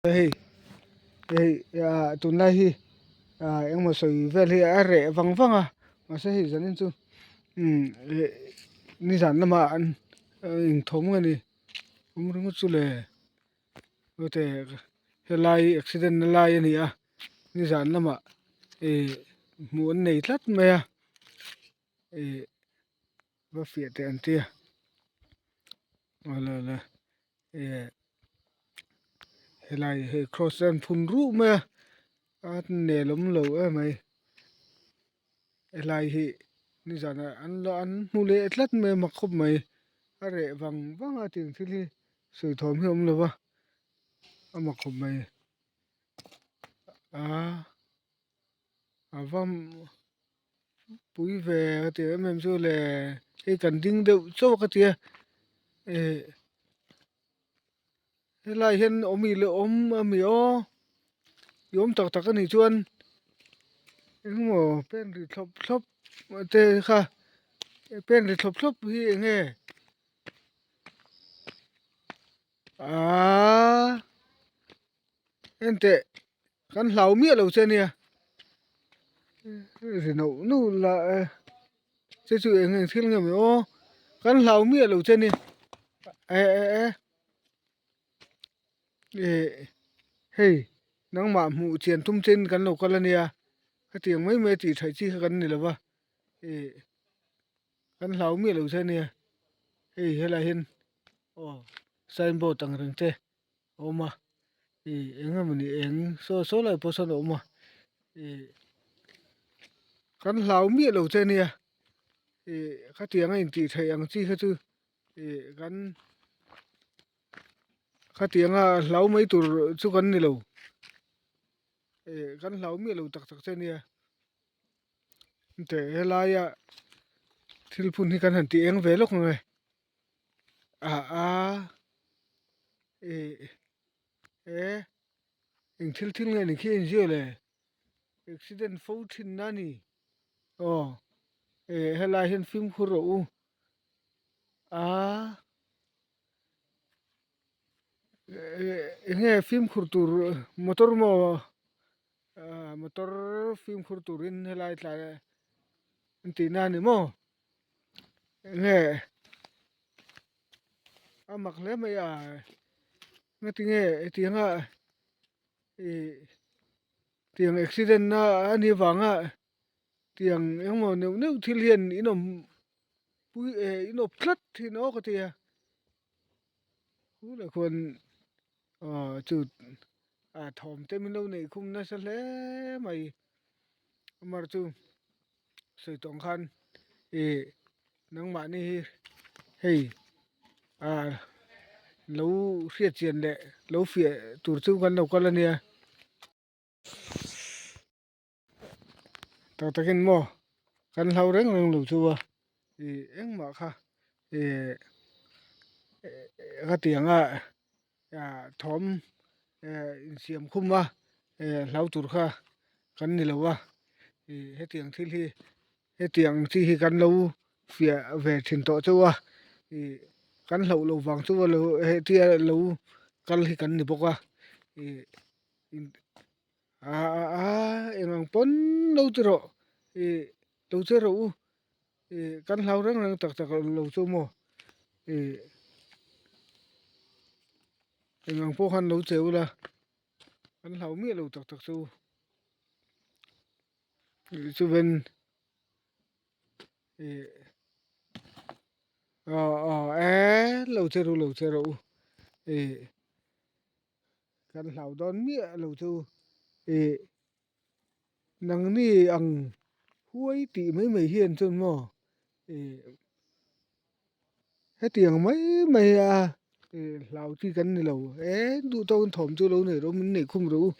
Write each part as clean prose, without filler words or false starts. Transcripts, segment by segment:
Hey, hey, ya tun lai hi eng ma soi vel hi a re vang vang à ma se hi zanin chu ni zan lama an in thom nga ni ring chu le te helai accident na lai ani a ni zan lama e mu an nei tlat me a e va fia te an tia la e helai he cross an phun ru me a ne lom lo a mai helai hi ni zan an lo an mu le tlat me ma khop mai a re vang vang a ting thil hi sui thom hi om lo wa a ma khop mai a avam pui ve te mem chu le he kan ding deuh chaw ka tia e helai hian omi le om ami o yom tak tak ani chuan engmaw pen ri thlop thlop te kha pen ri thlop thlop hi enge à ente kan hlau mi lo che nia ri no nu la che chu eng thil ngam o kan hlau mi lo che ni e e e hey nang ma mu chen tum chen kan lo kala nia ka tiang mai me ti thai chi kan ni lo wa e kan hlau mi lo che nia hey hela hin o sign board tang reng te oma e engam ni eng so lai po san oma e kan hlau mi lo che nia e ka tiang in ti thai ang chi kha chu e ka tiang a hlau mai tur chu kan ni lo e kan hlau mi lo tak tak che nia te helaya thil phun hi kan han ti eng ve lok ngai a e e eng thil ngai ni khi en zio le accident fo thin na ni o e helai hian film khu ro u a enge film khur tur motor mo motor film khur turin helai tla ti na ni mo nge amak le mai a nge tinge tinga e tiang accident na ani wanga tiang engmo neu neu thil hian inom pui inop thlat thi no ka tia hu le kon chu thom te min lo nei khum na sa hle mai mar chu soi tong khan e nang ma ni hei à lâu phiệt tiền lệ lâu phiệt tụt chung con đầu con là nè tao ta kinh mò con lâu đấy còn lâu chưa thì em mà kha thì cái tiếng thom xiêm khum à lâu tụt kha con này lâu à thì hết tiếng thì hết tiếng thì con lâu phiệt về trình độ chưa à thì con lâu lâu vàng chưa lâu hết tia lâu con thì con đi bốc à thì engang pon lo tro e lo tro u e kan hlau rang rang tak tak lo chu mo e engang po khan lo cheu la kan hlau mi lo tak tak chu chu ven e lo chero e kan hlau don mi lo chu e nang ni ang huai ti mai mai hian chun mo e hết tiền mấy lao chi cắn này lầu é đủ tao thòm chưa lâu này đâu mình này không đủ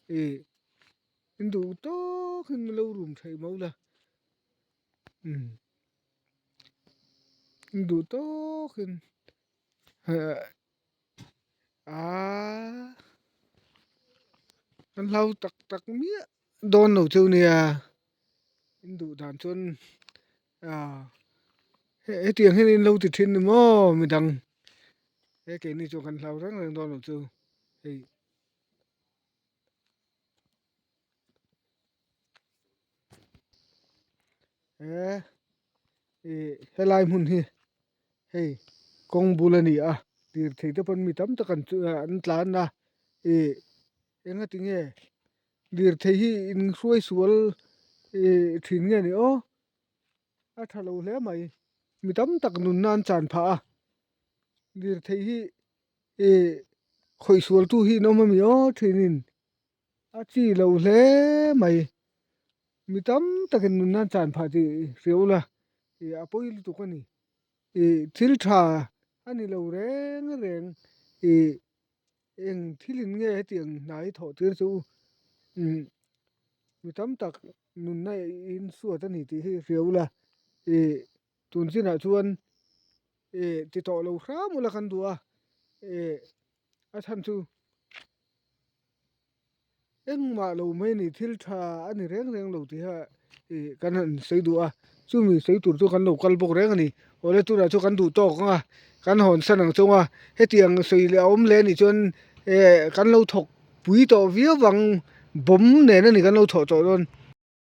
ê mình đủ to khi mình lâu rùm thấy máu là ừ mình đủ to khi à ăn lâu tắc tắc mía đòn đầu châu này à mình đủ đàn chuân à hết tiền hết lâu thì thiên mà mình đằng cái này cho cần lâu rất là đòn đầu châu helai mun hi hei kong bulani a tir thei te pon mi tam takan chu an tlan na enga tinge dir thei hi in hruai sual thin nge ni o a thalo hle mai mi tam tak nun nan chan pha a dir thei hi khoi sual tu hi no ma mi o thinin a chi lo hle mai mi tam takin nun nan chan pha ti riula apoi lu tu kani thil tha ani lo reng reng eng thilin nge tiang nai tho tir chu mi tam tak nun nai in suat ani ti hi riula tun chin a chuan ti to lo hra mu la kan dua a than chu eng ma lo mai ni thil tha ani reng reng lo ti ha kan han sei du a chu mi sei tur chu kan lo kal bok reng ani ole tu ra chu kan du to ka kan hon sanang chunga hetiang sei le om le ni chuan kan lo thok pui to viawang bom ne na ni kan lo tho to don